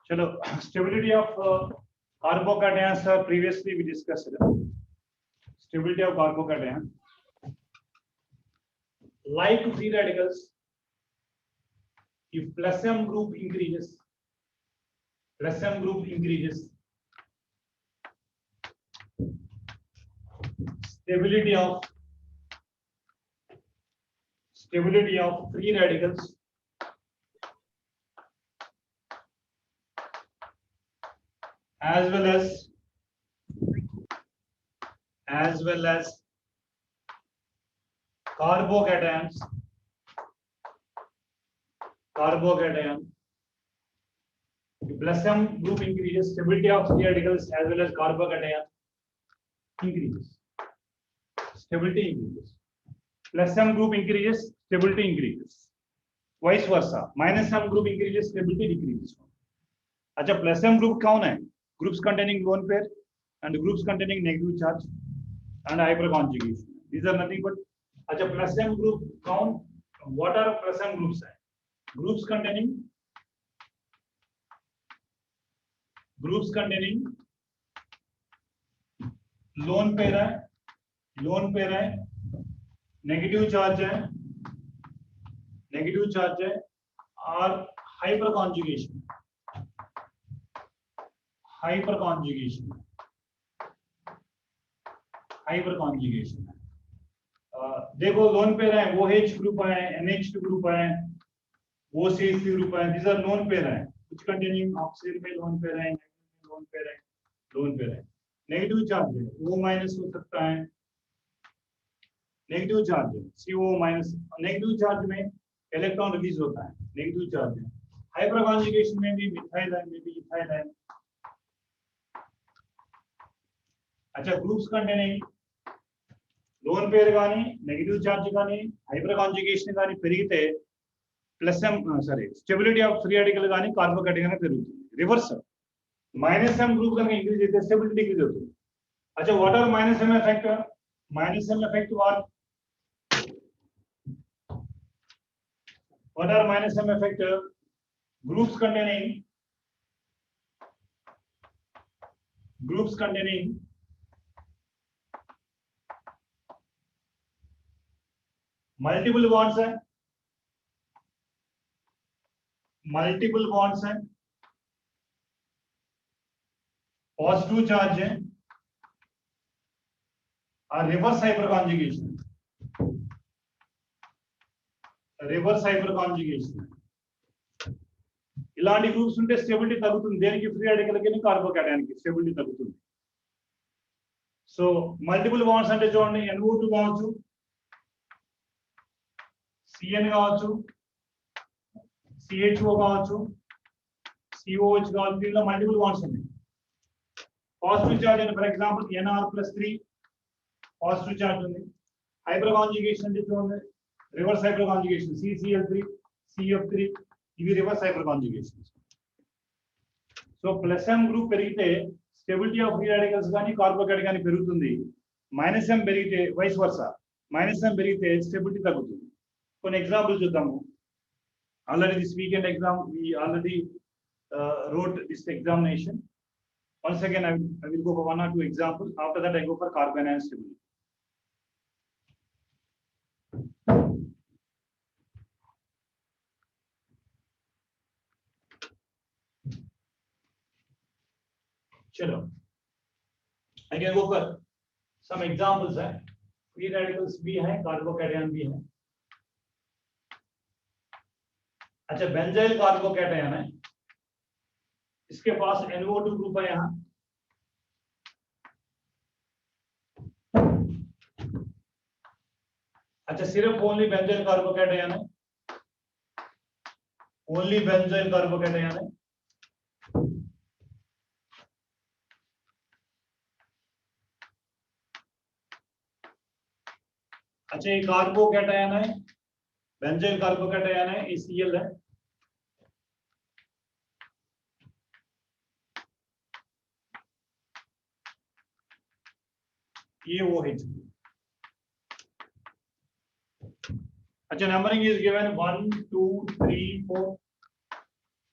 चलो, stability of carbocations previously we discussed. Stability of carbocation, like free radicals, if plus M group increases, stability of free radicals as well as carbocation plus M group increases, stability of free radicals as well as carbocation increases. Stability increases. Plus M group increases, stability increases. Vice versa. Minus M group increases, stability decreases. अच्छा, plus M group कौन है? Groups containing lone pair and groups containing negative charge and hyperconjugation. These are nothing but अच्छा plus M group कौन? What are plus M groups? Groups containing lone pair है, negative charge है और hyperconjugation. देखो lone pair है, OH group है, NH2 group है, OCH group है. These are लोन पेयर है, which containing ऑक्सीजन में लोन पेयर है, लोन पेयर है. नेगेटिव चार्ज है, O माइनस हो सकता है, नेगेटिव चार्ज है, CO माइनस. नेगेटिव चार्ज में इलेक्ट्रॉन रिलीज होता है, नेगेटिव चार्ज है. हाइपरकॉन्जुगेशन में भी मिथाइल है, में भी इथाइल है. अच्छा, ग्रुप्स कंटेनिंग లోన్ పేర్ గాని నెగటివ్ చార్జ్ గాని హైపర్ కాంజుగేషన్ గాని పెరిగితే plus M stability of free radical గాని కార్బోకేటైన్ గాని పెరుగుతుంది. రివర్స్ మైనస్ ఎం గ్రూప్ కనుక ఇంక్రీజ్ అయితే స్టెబిలిటీ డిక్రీజ్ అవుతుంది. अच्छा, what are minus M effect? Minus M effect what are minus m effect? Groups containing multiple bonds है, positive charge है और रिवर्स हाइपरकॉन्जुगेशन ఇలాంటి గ్రూప్స్ ఉంటే స్టెబిలిటీ తగ్గుతుంది. దేనికి? ఫ్రీ రాడికల్ కి కార్బోకేటైన్ కి స్టెబిలిటీ తగ్గుతుంది. సో మల్టిపుల్ బాండ్స్ అంటే చూడండి, NO2 కావచ్చు, CN కావచ్చు, CHO కావచ్చు, COH కావచ్చు. దీనిలో మల్టిపుల్ బాండ్స్ ఉన్నాయి. పాజిటివ్ చార్జ్ అంటే for example NR+3 positive charge ఉంది. హైపర్ కాంజుగేషన్ అంటే చూడండి, reverse hyperconjugation CCl3 CF3, ఇవి reverse hyperconjugation. So plus M group పెరిగితే స్టెబిలిటీ ఆఫ్ ఫ్రీ రాడికల్స్ గాని కార్బోకేటైన్ గాని పెరుగుతుంది. మైనస్ M పెరిగితే వైస్ వర్సా, మైనస్ M పెరిగితే స్టెబిలిటీ తగ్గుతుంది. కొన్ని ఎగ్జాంపుల్ చూద్దాము. Already this weekend exam we already wrote this examination. Once again I will go for one or two examples. After that I go for carbon and stability. चलो, I can go for some examples है. Free radicals भी है, carbocation भी है. अच्छा, benzyl carbocation है, इसके पास NO2 group है यहाँ. अच्छा, सिर्फ ओनली बेंजाइल कार्बोकैटायन है, ओनली बेंजाइल कार्बोकैटायन है. अच्छा, ये कार्बोकैटायन है, बेंजाइल कार्बोकैटायन है, ACl है. ये OH. अच्छा, numbering is given 1 2 3 4.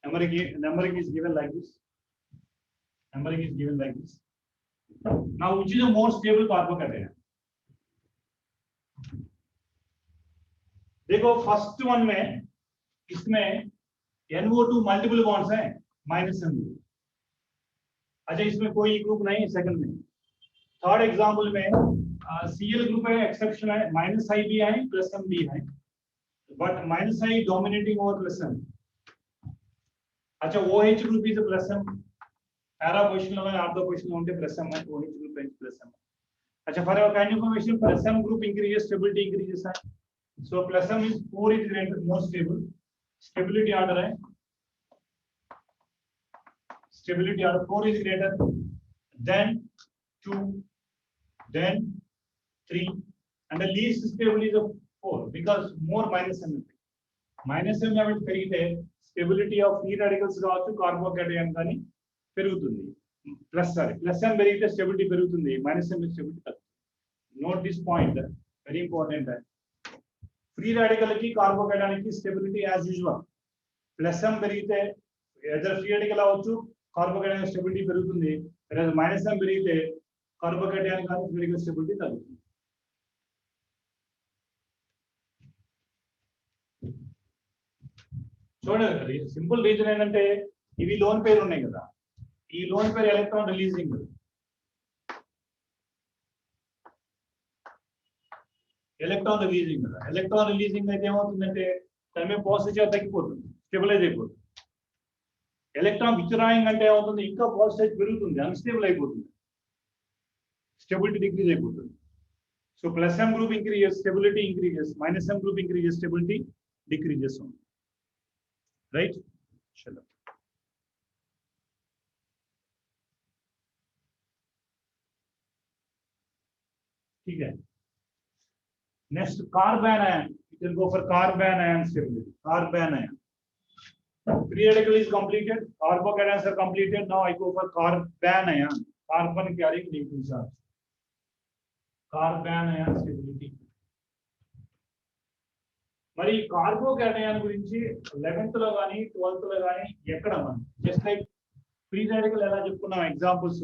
Numbering is given like this. Numbering is given like this. Now which is the more stable carbocation? देखो फर्स्ट वन में इसमें NO2 मल्टीपल बॉन्ड्स हैं माइनस M ग्रुप. अच्छा, इसमें कोई ग्रुप नहीं है सेकंड में. थर्ड एग्जांपल में Cl ग्रुप है, एक्सेप्शन है, माइनस I भी है प्लस M भी है, but minus I dominating over plus M. अच्छा, OH group is plus M. Para position में आपका पोजीशन होंगे प्लस M है, OH ग्रुप है प्लस M. अच्छा, for your kind information plus M group increases, stability increases है. So plus M is 4 is greater, more stable. Stability order है. Stability order 4 is greater than 2, then 3, and the least stable is a 4 because more minus M. Minus M అనేది పెరిగితే stability of free radicals కావచ్చు, carbocation కానీ పెరుగుతుంది. Plus M పెరిగితే stability పెరుగుతుంది, minus M stability తగ్గుతుంది. Note this point, very important. Free radical की carbocation की stability as usual plus M పెరిగితే ఎదర్ ఫ్రీ रेडिकल అవ్వచ్చు, కార్బోకేటాయన్ స్టెబిలిటీ పెరుగుతుంది. లేదా మైనస్ M పెరిగితే కార్బోకేటాయన్ కానీ ఫ్రీ रेडिकल స్టెబిలిటీ తగ్గుతుంది. చూడండి, సింపుల్ రీజన్ ఏంటంటే ఇవి లోన్ పేరు ఉన్నాయి కదా, ఈ లోన్ పేరు ఎలక్ట్రాన్ రిలీజింగ్. ఎలక్ట్రాన్ రిలీజింగ్ కదా, ఎలక్ట్రాన్ రిలీజింగ్ అయితే ఏమవుతుందంటే దాని పాజిటివ్ చార్జ్ తగ్గిపోతుంది, స్టెబిలైజ్ అయిపోతుంది. ఎలక్ట్రాన్ విత్డ్రాయింగ్ అంటే ఏమవుతుంది, ఇంకా పాజిటివ్ పెరుగుతుంది, అన్స్టేబుల్ అయిపోతుంది, స్టెబిలిటీ డిక్రీజ్ అయిపోతుంది. So plus M group increases, stability increases, minus M group increases, stability decreases right. चलो ठीक है. Next carbon ion, you can go for carbon ion stability. Carbon ion, free radical is completed, carbocations are completed. Now I go for carbon ion. Carbon carrying negative charge. Carbon ion stability. మరి carbocation గురించి 11th లో గాని 12th లో గాని ఎక్కడ మనం just like free radical ఎలా చెప్పుకున్నాం ఎగ్జాంపుల్స్,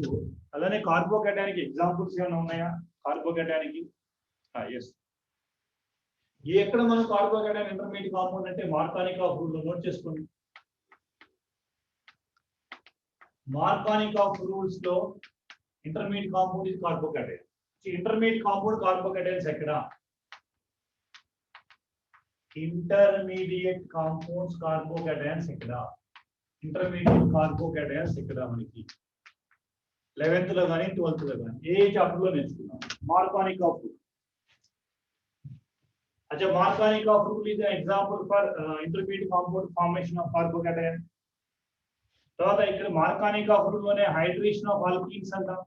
అలానే కార్బోకేటయాన్ కి ఎగ్జాంపుల్స్ ఏమైనా ఉన్నాయా? కార్బోకేటయాన్ కి yes. ఎక్కడ మనం కార్బోకేటయాన్ ఇంటర్మీడియట్ కాంపౌండ్ అంటే మార్కానిక్ ఆఫ్ రూల్ లో నోట్ చేసుకోండి. మార్కానిక్ ఆఫ్ రూల్స్ లో ఇంటర్మీడియట్ కాంపౌండ్ ఇది కార్బోకేటయాన్. ఇంటర్మీడియట్ కాంపౌండ్ కార్బోకేటయాన్స్ ఎక్కడ? ఇంటర్మీడియట్ కాంపౌండ్స్ కార్బోకేటయాన్స్ ఎక్కడ? ఇంటర్మీడియట్ కార్బోకేటయాన్స్ ఎక్కడ మనకి 11th లో గానీ 12th లో గానీ ఏ చాప్టర్ లో నేర్చుకున్నాం? మార్కానిక్ ఆఫ్ రూల్. अच्छा, marconic of rule is an example for intermediate compound formation of carbocation. తర్వాత ఇక్కడ మార్కానిక్ ఆఫ్ రూల్ లోనే హైడ్రేషన్ ఆఫ్ ఆల్కీన్స్ అంటాం,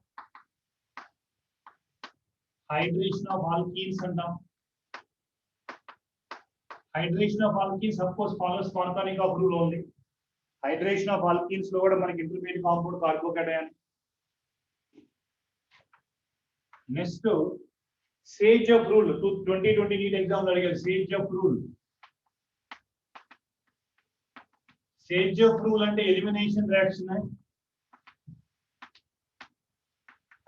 హైడ్రేషన్ ఆఫ్ ఆల్కీన్స్ అంటాం. Hydration of alkenes of course follows Markovnikov rule only. Hydration of alkenes లో కూడా మనకి intermediate compound carbocation. Next Sage of rule 2020 NEET exam లో అడిగారు. Sage of rule, Sage of rule అంటే elimination reaction है.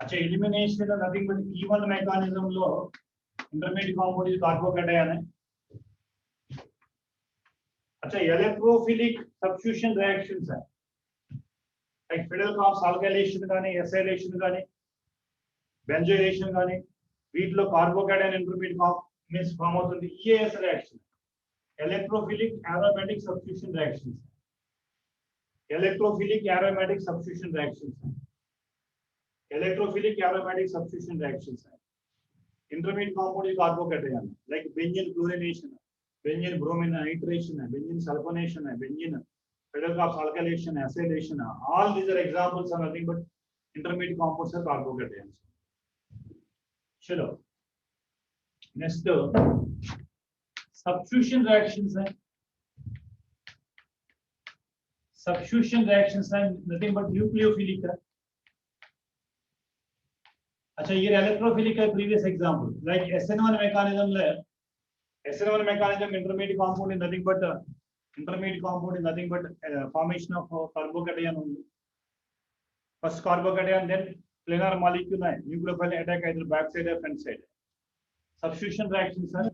अच्छा, elimination nothing but E one mechanism लो intermediate compound is carbocation है. अच्छा, इलेक्ट्रोफिलिक सब्स्टिट्यूशन रिएक्शंस है लाइक फिडल काप्स आल्कैलेशन गानी, एसिलेशन गानी, बेंजोइलेशन गानी, వీటిలో కార్బోకేటయాన్ ఇంటర్మీడియట్ మీన్స్ ఫామ్ అవుతుంది. EAS reaction, electrophilic aromatic substitution reactions. Electrophilic aromatic substitution reactions, electrophilic aromatic substitution reactions. Intermediate compound is carbocation like benzene chlorination, benzene bromine nitration, benzene sulphonation, benzene Friedel Crafts alkylation, acylation. All these are examples are nothing but intermediate compounds are carbocations. चलो next substitution reactions है. Substitution reactions है nothing but nucleophilic है. अच्छा, ये electrophilic है. Previous example like SN1 mechanism ले SN1 mechanism, intermediate compound is nothing but formation of carbocation only. First carbocation, then planar molecule, nucleophile attack either back side or front side. Substitution reactions are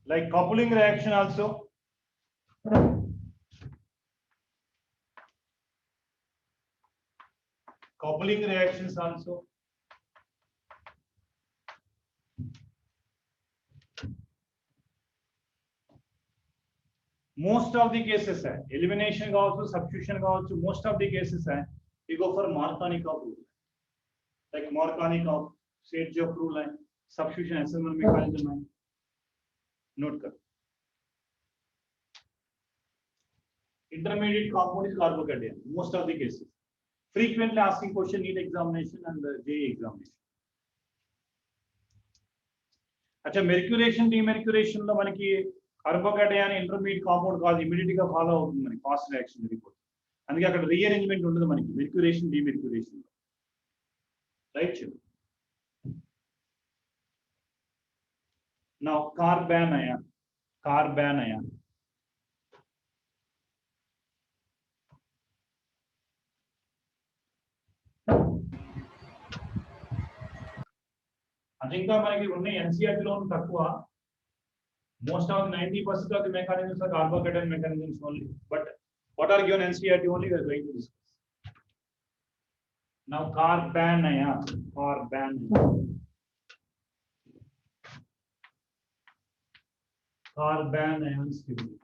like coupling reaction also. Coupling reactions also. Most of the cases, elimination also, substitution also, most of the cases, we go for Markovnikov rule. Like Markovnikov, Sergev rule, substitution SN1 mechanism. Note kar. Intermediate compound is carbocation. Most of the cases. Frequently asking question, NEET examination and JEE examination. अच्छा mercuration demercuration లో మనకి carbocation intermediate compound కాదు immediate గా follow అవుతుంది మనకి fast reaction report అందుకే అక్కడ rearrangement ఉండదు మనకి మెర్క్యురేషన్ డిమెర్క్యురేషన్ రైట్ నౌ కార్బన్ అయాన్ అది ఇంకా మనకి ఉన్న ఎన్సీఆర్టీ లో తక్కువ most of 90% of the mechanisms are carbocation mechanisms only, but what are given NCERT only we are going to discuss. Now carbanion stability.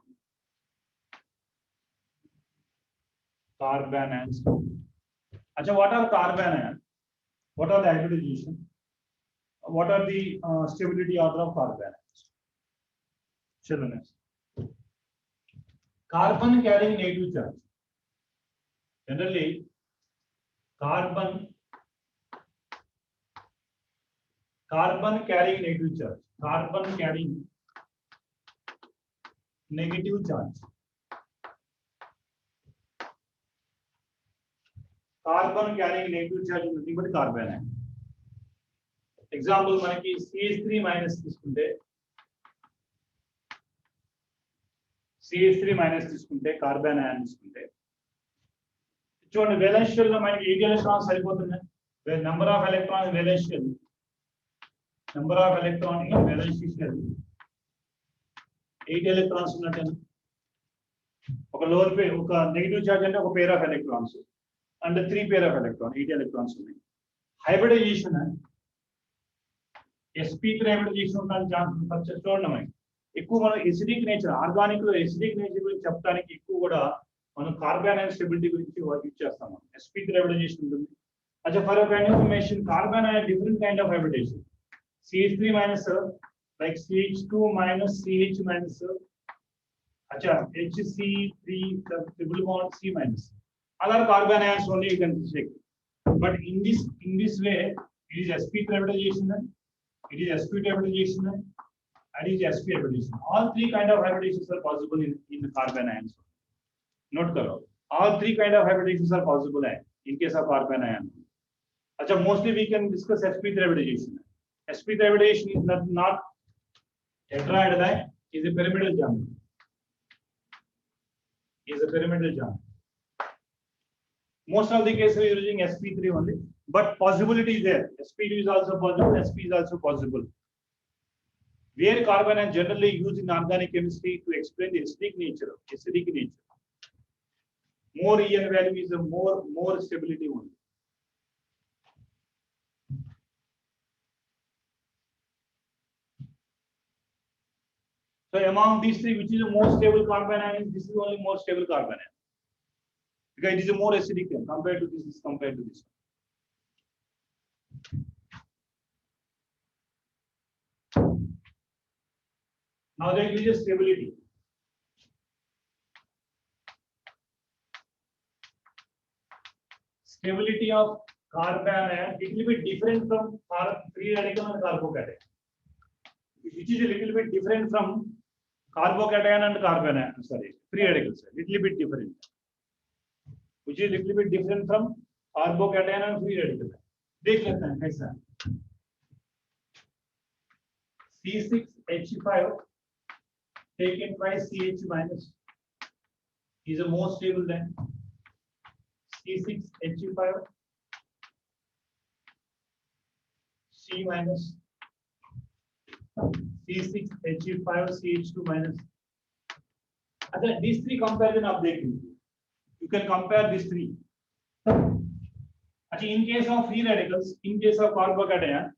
Achha, what are carbanion? What are the hybridization? What are the stability order of carbanion? Carbon carrying negative charge. Generally, carbon carrying negative charge. Carbon carrying negative charge. Carbon carrying negative charge is nothing but carbon. Example, manaki CH3 minus తీసుకుంటే CH3 minus తీసుకుంటే carbon ion తీసుకుంటే చూడండి valence shell లో మనకి 8 electrons సరిపోతున్నాయి number of electrons valence shell number of electron in valence shell 8 electrons ఉన్నట్టు ఒక lone pair ఒక నెగటివ్ చార్జ్ అంటే ఒక pair of electrons and 3 pair of electron 8 electrons ఉన్నాయి హైబ్రిడైజేషన్ sp3 హైబ్రిడైజేషన్ ఉండడానికి ఛాన్స్ చూడండి మనకి ఎక్కువ మనం ఎసిడిక్ నేచర్ ఆర్గానిక్ లో ఎసిడిక్ నేచర్ గురించి చెప్పడానికి ఎక్కువ కూడా మనం కార్బన్ అయాన్ స్టెబిలిటీ గురించి వర్క్ చేస్తాం sp3 హైబ్రిడైజేషన్ ఉంటుంది అచ్చా for kind of information carbanion different kind of hybridisation CH3 minus like CH2 minus CH minus acha HC3 triple bond C minus other carbon ions only you can check but in this way it is sp3 hybridization it is sp2 hybridization and it is sp hybridization all three kind of hybridations are possible in the carbon ions note karo all three kind of hybridations are possible in case of carbon ion acha mostly we can discuss sp3 hybridization sp3 hybridization is not tetrahedral is a pyramidal geometry most of the cases we are using sp3 only but possibility is there sp2 is also possible sp is also possible where carbon is generally used in organic chemistry to explain the acidic nature more En value is a more stability only. So among these three, which is the most stable carbon ion? This is only more stable carbon ion because it is a more acidic compared to this. Now there is a stability. Stability of carbon ion it will be different from free radical and carbocation. Which is a little bit different from carbocation and carbon ion. Sorry, free radicals. Little bit different. which is little bit different from carbocation and free radical. देख लेते हैं कैसा C6H5 taken by CH minus is a more stable than C6H5 C minus C6H5 CH2 minus. अच्छा these three comparison आप देख लीजिए. You can compare these three. अच्छा in case of free radicals, in case of carbocation,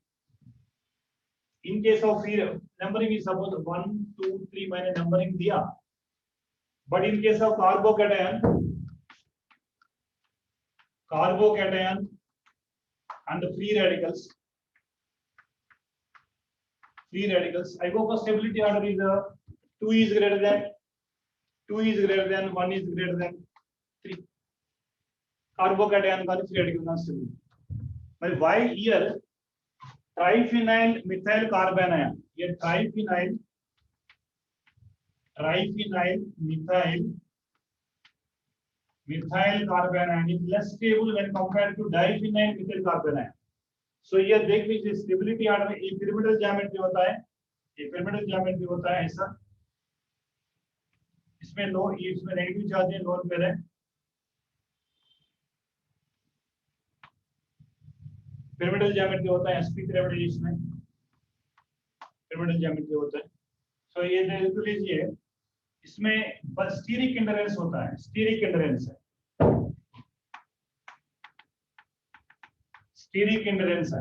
in case of free numbering is suppose 1, 2, 3 मैंने numbering दिया. But in case of carbocation and the free radicals, I go for stability order is 2 is greater than 1 is greater than 3. Carbocation and free radical not stable. But why here triphenyl methyl carbanion? Here triphenyl methyl carbanion is less stable when compared to diphenyl methyl carbanion. So ये देख लीजिए stability order में एक pyramidal geometry होता है, ऐसा. इसमें लो इसमें नेगेटिव चार्ज है, लोन पे है. पिरामिडल ज्योमेट्री होता है sp पिरामिड, इसमें पिरामिडल ज्योमेट्री होता है. सो ये देख लीजिए इसमें बस स्टीरिक इंडरेंस होता है, स्टीरिक इंडरेंस है. Because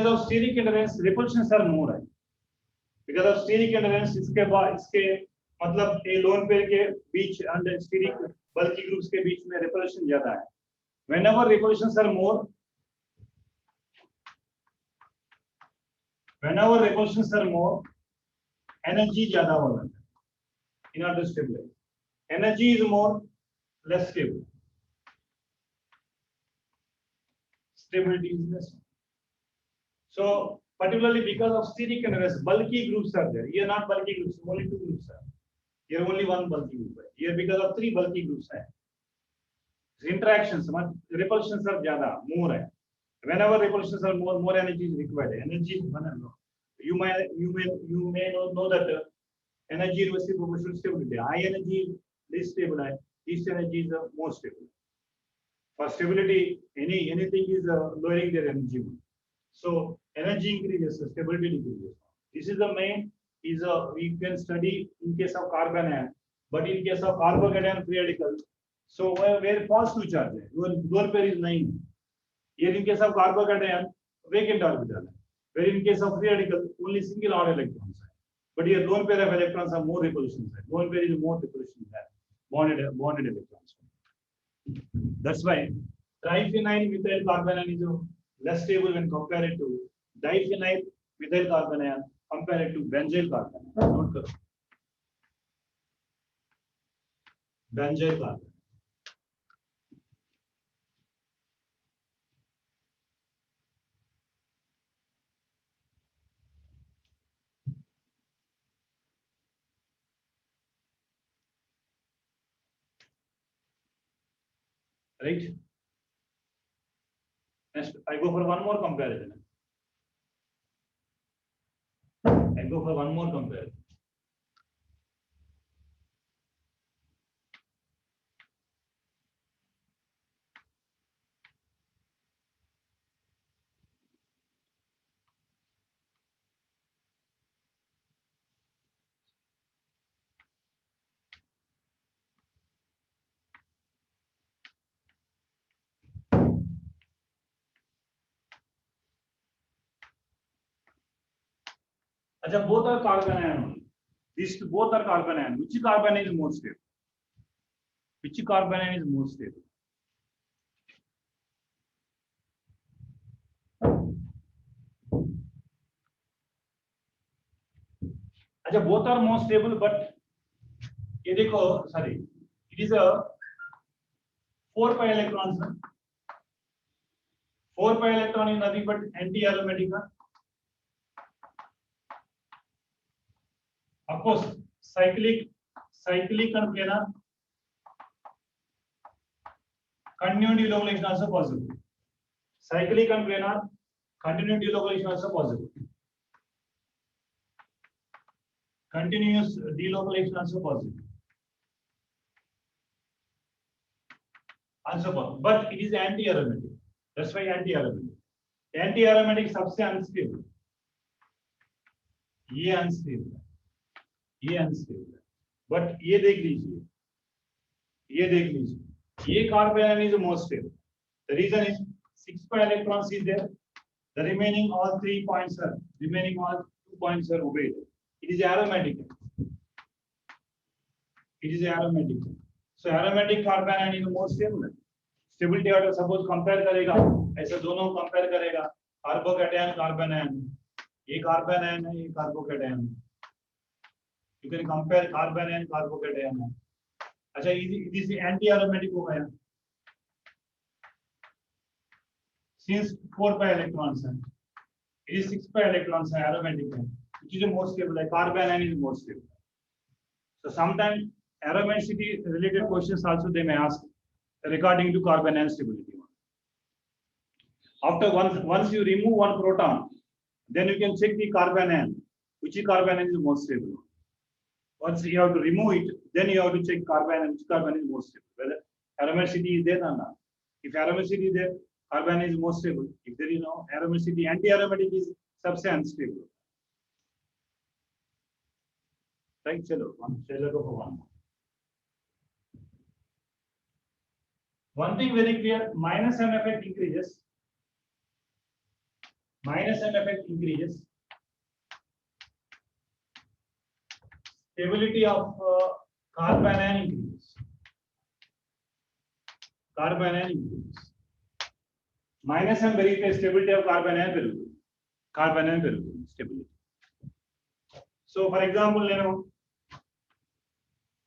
of steric indifference, repulsions are more है. Because of steric indifference, इसके बाद इसके मतलब ए लोन पेयर के बीच and steric bulky groups के बीच में repulsion ज्यादा है. Whenever repulsions are more, energy ज्यादा होगा. In order to stabilize, energy is more, less stable. Stability is less. So particularly because of steric indifference, bulky groups are there. Here not bulky groups, only 2 groups are. Here only 1 bulky group. Here because of 3 bulky groups are. Interactions, repulsions are ज़्यादा, more है. Whenever repulsions are more energy is required. Energy is one and you may know that energy is inversely proportional to stability. High energy is less stable. Least energy is more stable. For stability, anything is lowering their energy. So energy increases, stability decreases. This is the main. We can study in case of carbanion, but in case of carbocation free radical. So where positive charge है, lone pair is 9. Here in case of carbocation, vacant orbital. Where in case of free radical, only single odd electrons. But here lone pair of electrons are more repulsions. Lone pair is more repulsions than bonded electrons. That's why triphenyl methyl carbanion is less stable when compared to diphenyl methyl carbanion compared to benzyl carbanion. Note करो. Benzyl carbanion. Right? Next, I go for one more comparison. अच्छा, both are carbon ion. These both are carbon ion. Which carbon is more stable? Which carbon ion is more stable? अच्छा, both are more stable, but ये देखो, sorry, it is a 4 pi electrons. 4 pi electron is nothing but anti-aromatic. Of course, cyclic and planar. Continued delocalization also possible. Cyclic and planar, continued delocalization also possible. Continuous delocalization also possible. Also possible. But it is anti-aromatic. That's why anti-aromatic. Anti-aromatic सबसे unstable. ये unstable है. ये unstable है. But ये देख लीजिए. ये देख लीजिए. ये carbanion is more stable. The reason is 6 pi electrons is there. The remaining all 3 points are remaining all 2 points are obeyed. It is aromatic. It is aromatic. So aromatic carbanion is more stable. Stability order suppose compare करेगा ऐसे दोनों compare करेगा carbocation कार्बोनायन ये carbanion है ये carbocation you can compare carbanion carbocation है अच्छा it is anti aromatic हो गया since 4 pi electrons है it is 6 pi electrons है aromatic है which is more stable है कार्बोनायन is more stable so sometimes aromaticity related questions also they may ask regarding to carbanion stability. After once you remove one proton, then you can check the carbanion, which carbanion is more stable. Once you have to remove it, then you have to check carbanion, which carbanion is more stable. Whether aromaticity is there or not. If aromaticity is there, carbanion is more stable. If there is no aromaticity, anti-aromatic is सबसे unstable. Right, चलो go for one. One thing very clear, minus M effect increases. Minus M effect increases. Stability of carbanion increases. Carbanion increases. Minus M very stability of carbanion very good. Carbanion very good stability. So for example, you know,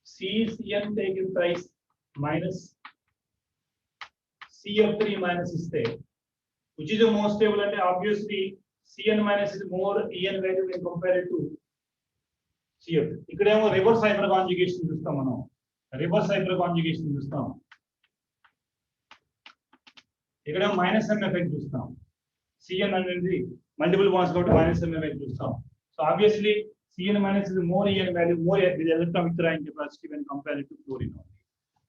CCN taken price minus CF3 minus is there, which is the most stable, and obviously CN minus is more EN value when compared to CF. इकड़े reverse hyperconjugation చూస్తాం మనం reverse hyperconjugation చూస్తాం ఇక్కడ minus M effect చూస్తాం CN అనేది multiple bonds కాబట్టి minus M effect చూస్తాం so obviously CN minus is more EN value more electron withdrawing capacity when compared to fluorine only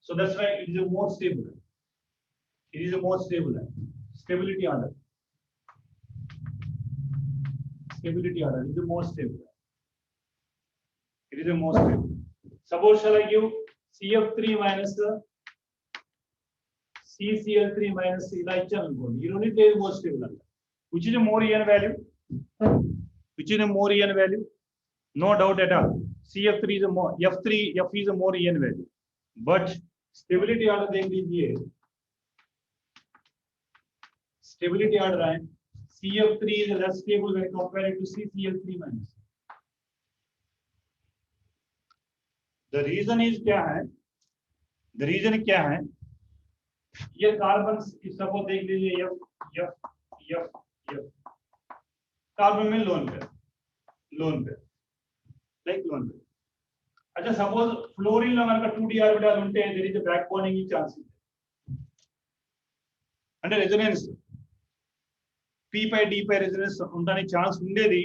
so that's why it is a more stable. It is a more stable stability order. Stability order is the more stable. It is the most stable. Suppose shall I give CF3 minus CCl3 minus you don't need to more stable. Which is a more EN value? Which is a more EN value? No doubt at all. CF3 is a more F3 F is a more EN value. But stability order देख stability order है CF3 is less stable when compared to CCl3 minus. The reason is क्या है? The reason क्या है? ये carbon suppose देख लीजिए F carbon में लोन पे like लोन पे अच्छा suppose फ्लोरीन में हमारे 2d ऑर्बिटल उनटे there is a back bonding की chances under resonance P by D by resonance ఉండడానికి ఛాన్స్ ఉండేది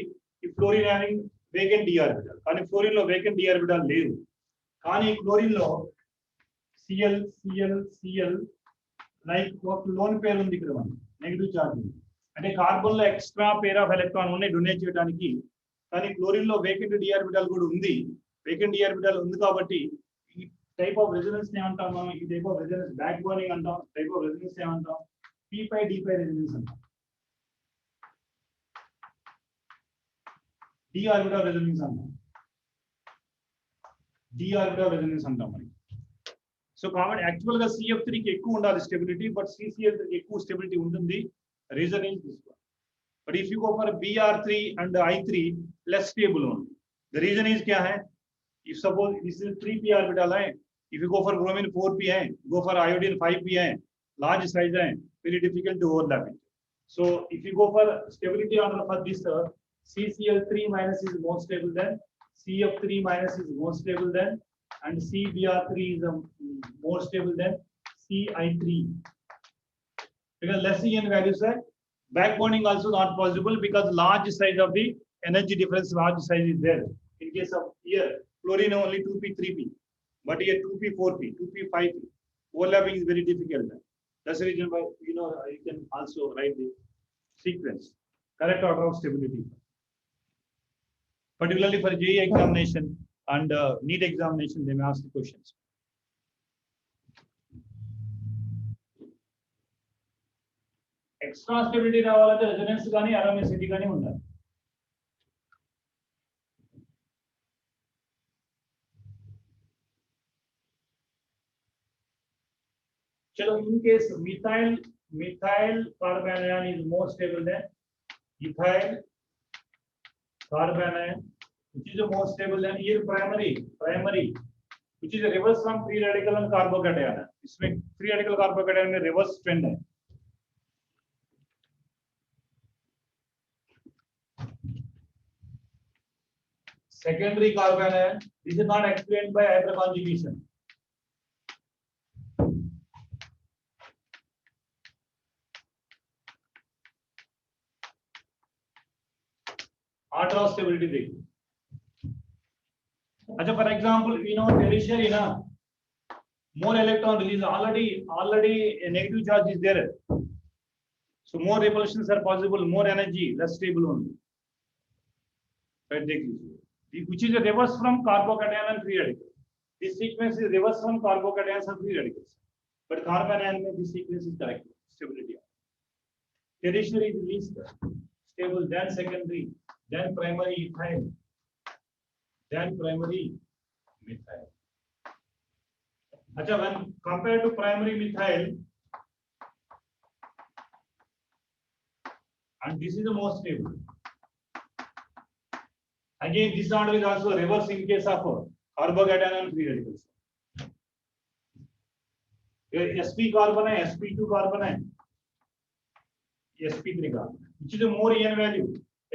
ఈ fluorine having vacant d orbital కానీ ఫ్లోరిన్ లో vacant d orbital లేదు కానీ క్లోరిన్ లో Cl లైక్ ఒక లోన్ పేర్ ఉంది ఇక్కడ మనకి నెగటివ్ చార్జ్ ఉంది అంటే కార్బన్ లో ఎక్స్ట్రా పేర్ ఆఫ్ ఎలక్ట్రాన్ ఉన్నాయి డొనేట్ చేయడానికి కానీ క్లోరిన్ లో వేకెంట్ d orbital కూడా ఉంది వేకెంట్ d orbital ఉంది కాబట్టి ఈ టైప్ ఆఫ్ రెసొనెన్స్ ఏమంటాం మనం ఈ టైప్ ఆఫ్ రెసొనెన్స్ బ్యాక్ బోనింగ్ అంటాం టైప్ ఆఫ్ రెసొనెన్స్ ఏమంటాం P by D by resonance అంటాం D orbital resonance అంటాం D orbital resonance అంటాం మరి సో కాబట్టి యాక్చువల్ గా CF3 కి ఎక్కువ ఉండాలి స్టెబిలిటీ బట్ CCl3 కి ఎక్కువ స్టెబిలిటీ ఉంటుంది reason is this one but if you go for Br3 and I3 less stable only the reason is क्या है if suppose this is 3p orbital है if you go for bromine 4p है go for iodine 5p है large size है very difficult to overlap it so if you go for stability order for this CCl3 minus is more stable than CF3 minus is more stable than and CBr3 is more stable than Ci3. Because less En values are back bonding also not possible because large size of the energy difference, large size is there. In case of here, fluorine only 2p, 3p, but here 2p, 4p, 2p, 5p. Overlapping is very difficult. That's the reason why you can also write the sequence, correct order of stability. Particularly for JEE examination and NEET examination, they may ask the questions. Extra stability రావాలంటే resonance కానీ అరోమెసిటీ కానీ ఉండాలి. चलो in case methyl carbanion is more stable than ethyl carbanion, which is the more stable than here primary, which is a reverse from free radical and carbocation. इसमें free radical carbocation में reverse trend है. Secondary carbanion, this is not explained by hyperconjugation. Order of stability देखो. अच्छा, for example, tertiary ना, more electron release, already a negative charge is there, so more repulsions are possible, more energy, less stable only. Right, which is a reverse from carbocation and free radical. This sequence is reverse from carbocations and free radicals, but carbanion में this sequence is correct. Stability. Tertiary is least stable, then secondary, then primary ethyl, then primary methyl. Achha, when compared to primary methyl, and this is the most stable. Again, this order is also reverse in case of carbocation and free radicals. sp carbon है, sp2 carbon है, sp3 carbon, which is a more En value.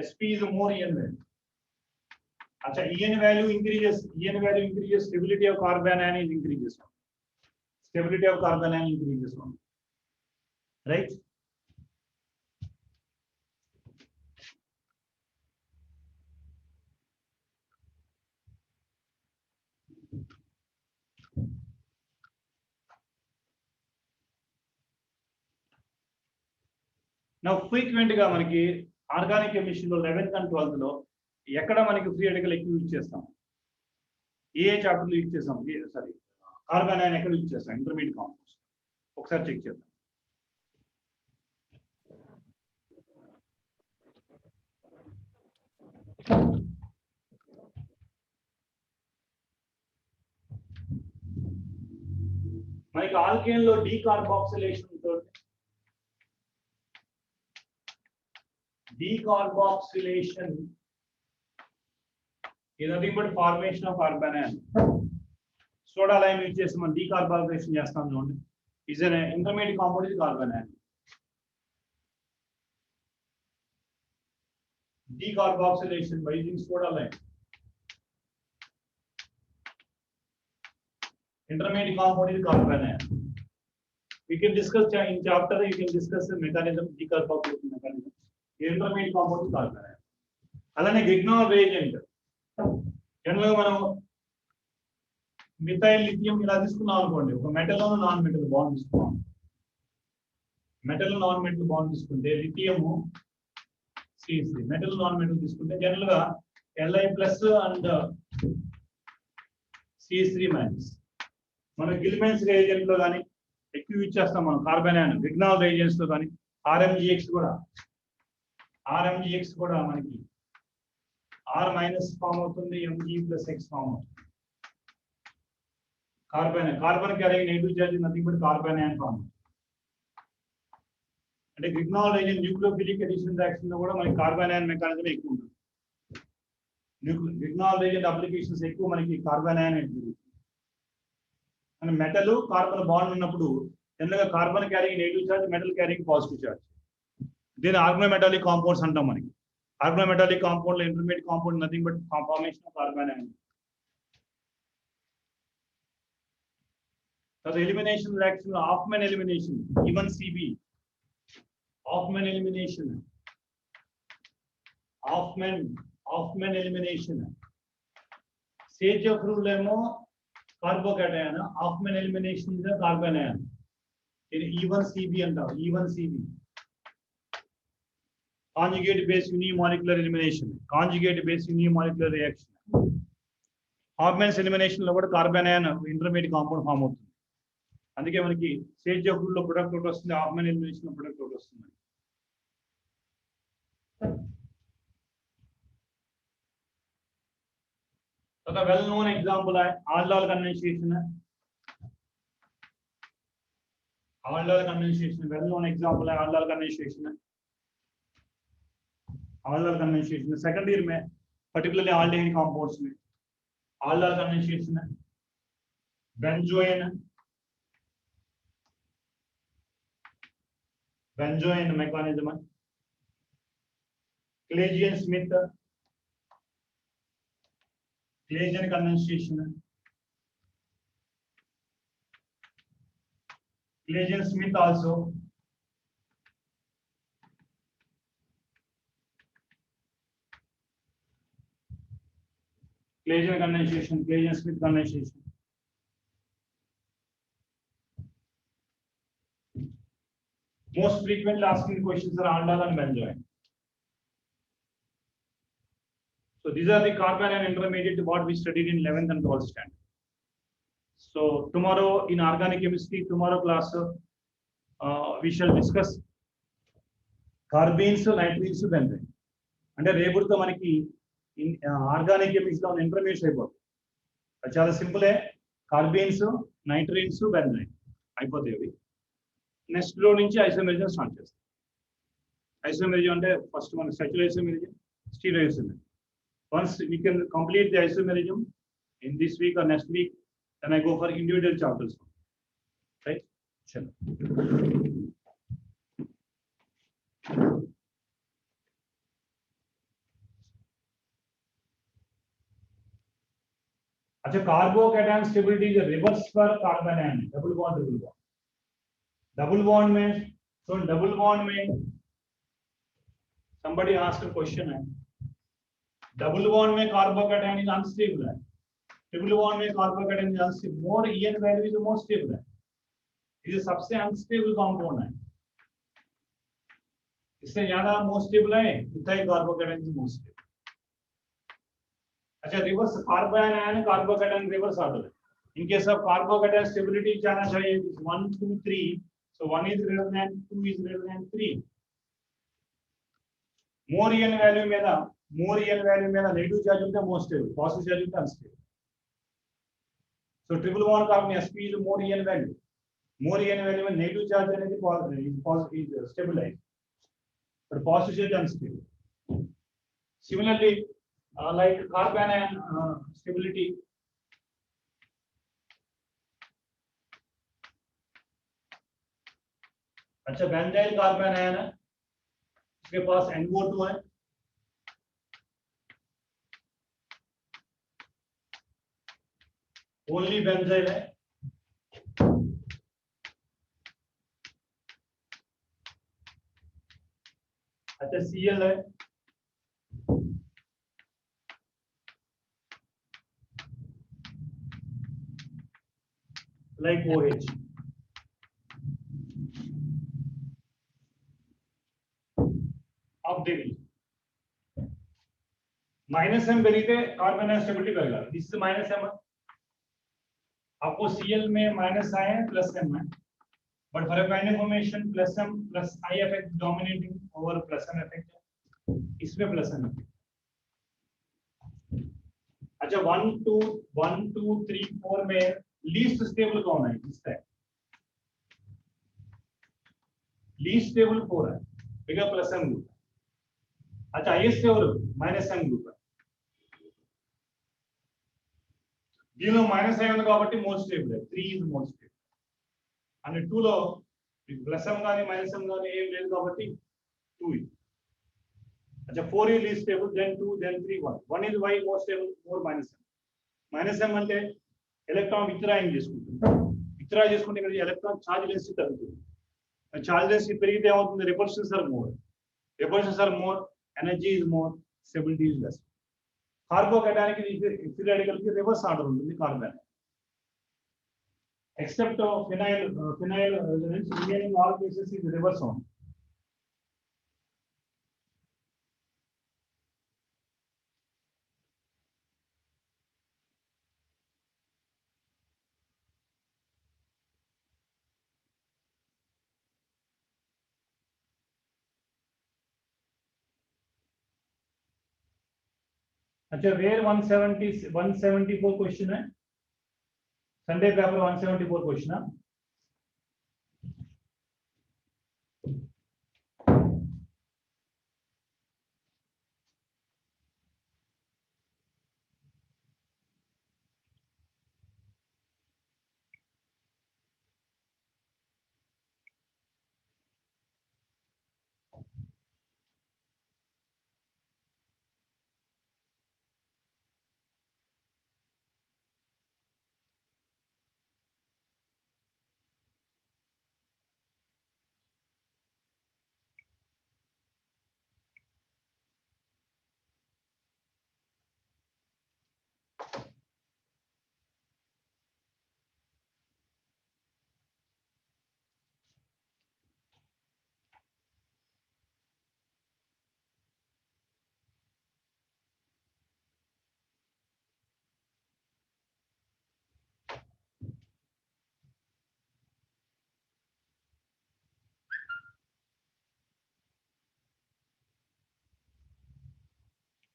sp is a more En value. अच्छा, En value increases, stability of carbanion is increases. Stability of carbanion increases one. Right? Now frequent గా మనకి organic కెమిస్ట్రీలో 11th and 12th లో ఎక్కడ మనకి free radical ఎక్కువ use చేస్తాం? ఏ చాప్టర్లో యూజ్ చేస్తాం? సారీ, కార్బన్ ఎక్కడ యూజ్ చేస్తాం? Intermediate compounds. ఒకసారి చెక్ చేద్దాం. మనకి ఆల్కేన్ లో డీకార్బాక్సిలేషన్ ఉంటుంది. Decarboxylation is nothing but formation of carbanion. Soda lime use చేసి మనం decarboxylation చేస్తాం చూడండి. Is an intermediate compound is carbanion. Decarboxylation by using soda lime. Intermediate compound is carbanion. We can discuss in chapter, you can discuss the mechanism, decarboxylation mechanism. Intermediate compound carbanion. అలానే Grignard reagent. జనరల్గా మనం methyl lithium ఇలా తీసుకున్నాం అనుకోండి, ఒక metal non metal bond తీసుకున్నాం. Metal non metal bond తీసుకుంటే lithium C3, metal non metal తీసుకుంటే జనరల్ గా Li+ అండ్ C3-. మన గిల్మెన్స్ రియేజెంట్ లో కానీ ఎక్కువ యూజ్ చేస్తాం మనం కార్బనియాన్. Grignard reagents లో కానీ RMGX కూడా మనకి R- ఫామ్ అవుతుంది, Mg+X ఫామ్ అవుతుంది. Carbon carrying negative charge nothing but carbanion form. అంటే Grignard reagent nucleophilic addition reaction లో కూడా మనకి కార్బనియాన్ మెకానిజం ఎక్కువ ఉంటుంది. Grignard reagent అప్లికేషన్స్ ఎక్కువ మనకి కార్బనియాన్ ఉంటుంది. అంటే మెటల్ కార్బన్ బాండ్ ఉన్నప్పుడు జనరల్గా carbon carrying negative charge, metal carrying positive charge. దీని ఆర్గనోమెటాలిక్ కాంపౌండ్స్ అంటాం. మనకి ఆర్గనోమెటాలిక్ కాంపౌండ్ లో intermediate compound nothing but formation of carbanion. So the elimination reaction, Hoffman elimination, even CB, Hoffman elimination, Hoffman elimination. Sage of rule carbocation, Hoffman elimination is a carbon ion. Even CB and even CB. Conjugate base unimolecular elimination, conjugate base unimolecular reaction. Hoffman's elimination లో కూడా carbanion intermediate compound form అవుతుంది. అందుకే మనకి సేజ్ of rule లో product ఒకటి వస్తుంది, Hoffman elimination లో ప్రొడక్ట్ ఒకటి వస్తుంది. So the well known example है aldol condensation है. Aldol condensation well known example है aldol condensation है. Aldol condensation second year में particularly aldehyde compounds में aldol condensation है. benzoin mechanism है. Clazian-Smith Clazian condensation है. Clazian-Smith also. Clazian condensation, Clazian-Smith condensation. Most frequently asking questions are aldol and benzoin. So these are the carbon and intermediate what we studied in 11th and 12th standard. So tomorrow in organic chemistry, tomorrow class we shall discuss carbenes, nitriles, benzene. అంటే రేపుతో మనకి organic chemistry లో intermediates అయిపోతుంది. అది చాలా సింపులే, కార్బీన్స్, నైట్రిన్స్, benzyl అయిపోతాయి అవి. Next row నుంచి isomerism start చేస్తాం. ఐసోమెరిజం అంటే ఫస్ట్ మనకి cyclo isomerism, stereo isomerism. Once we can complete the isomerism in this week or next week, then I go for individual chapters. Right? Sure. अच्छा, carbocation stability is a reverse for carbon ion. Double bond. Double bond means, so double bond means somebody asked a question. Double bond में carbocation is unstable है. Triple bond में carbocation is unstable. More EN value is more stable है. ये सबसे unstable compound है. इससे ज़्यादा more stable है, इतना ही carbocation is more stable. अच्छा, reverse carbon ion carbocation reverse order. In case of carbocation stability जाना चाहिए 1, 2, 3. So 1 is greater than 2 is greater than 3. More EN value में ना more EN value में ना negative charge होता है more stable, positive charge होता है unstable. So triple bond carbon sp is more EN value. More EN value में negative charge అనేది positive is stabilized, but positive charge unstable. Similarly, like carbon and stability. अच्छा, benzyl carbon है ना, इसके पास NO2 है. Only benzyl है. अच्छा, Cl है. like OH. अब देखिए माइनस एम बेरीते कार्बन स्टेबिलिटी करेगा, इससे माइनस एम आपको Cl में माइनस आए हैं प्लस एम है, but for final formation plus M plus I effect dominating over plus M effect है, इसमें प्लस एम इफेक्ट. अच्छा, 1 2 3 4 में लीस्ट स्टेबल कौन है? इसका लीस्ट स्टेबल 4 है, बिगर प्लस एम ग्रुप. अच्छा, highest stable minus M group है. దీనిలో మైనస్ అయి ఉంది కాబట్టి more stable. 3 is more stable and 2 లో ప్లస్ ఎం గాని మైనస్ ఎం గాని ఏం లేదు కాబట్టి 2 ఇది. अच्छा, 4 is least stable, then 2, then 3, 1. 1 is why more stable, more minus m. Minus m అంటే ఎలక్ట్రాన్ విత్డ్రాయింగ్ చేసుకుంటుంది. విత్డ్రా చేసుకుంటే ఇక్కడ ఎలక్ట్రాన్ చార్జ్ డెన్సిటీ తగ్గుతుంది. చార్జ్ డెన్సిటీ పెరిగితే ఏమవుతుంది? Repulsions are more. Repulsions are more, energy is more, stability is less. కార్బోకేటానిక్ free radical కి reverse order ఉంటుంది carbon. Except phenyl remaining all cases is reverse on. अच्छा, where 174 question है, Sunday paper 174 question है.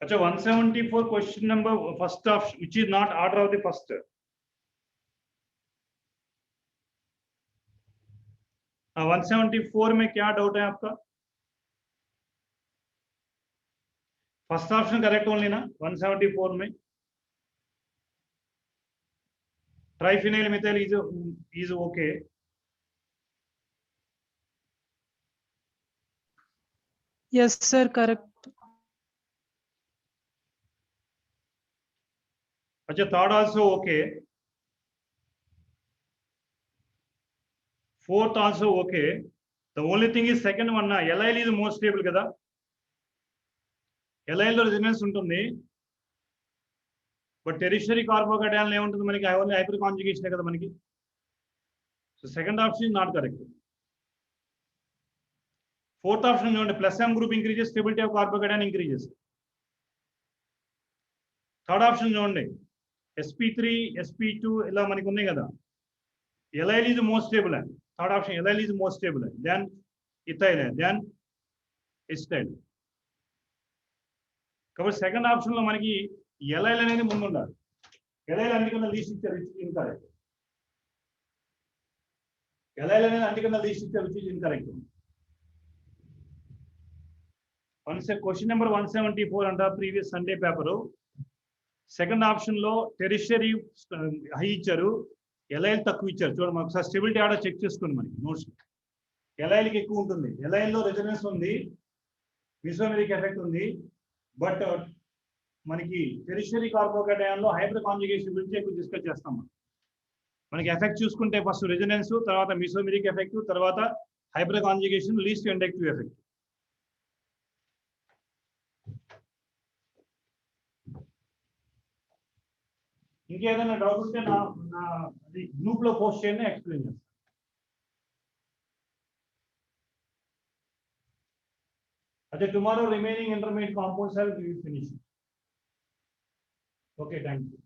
अच्छा, 174 question number first option which is not order of the first. हाँ, 174 में क्या डाउट है आपका? फर्स्ट ऑप्शन करेक्ट ओनली ना 174 में? Triphenyl methyl is okay. Yes sir, correct. अच्छा, third also okay. Fourth also okay. The only thing is second one na allyl is more stable kada. Allyl lo resonance ఉంటుంది. But tertiary carbocation ఏముంటుంది మనకి? only hyper conjugation కదా మనకి. So second option is not correct. Fourth option చూడండి, plus M group increases, stability of carbocation increases. Third option చూడండి, sp3 sp2 ఇలా మనకి ఉన్నాయి కదా. allyl is more stable. Third option, allyl is more stable than ethyl than acetyl. కాబట్టి second option లో మనకి allyl అనేది ముందు ఉండాలి. allyl అన్నికన్నా లీస్ట్ ఇచ్చారు, ఇన్కరెక్ట్. allyl అనేది అన్నికన్నా లీస్ట్ ఇచ్చారు, which is incorrect. Question number 174 అంట, previous Sunday paper. Second option లో టెరిషరీ హై ఇచ్చారు, allyl తక్కువ ఇచ్చారు. చూడండి, ఒకసారి స్టెబిలిటీ ఆర్డర్ చెక్ చేసుకోండి. మనకి నోట్స్ allyl కి ఎక్కువ ఉంటుంది. allyl లో రెజొనెన్స్ ఉంది, మిసోమెరిక్ ఎఫెక్ట్ ఉంది. బట్ మనకి టెరిషరీ కార్బోకేటయాన్ లో హైపర్ కాంజుగేషన్ గురించి ఎక్కువ డిస్కస్ చేస్తాం. మనకి ఎఫెక్ట్ చూసుకుంటే ఫస్ట్ రెజొనెన్స్, తర్వాత మిసోమెరిక్ ఎఫెక్ట్, తర్వాత hyperconjugation, least inductive effect. ఇంకేదైనా డౌట్ ఉంటే నా గ్రూప్ లో పోస్ట్ చేయండి, ఎక్స్ప్లెయిన్ చేస్తాను. అదే tomorrow remaining intermediate compounds are finish. Okay, thank you.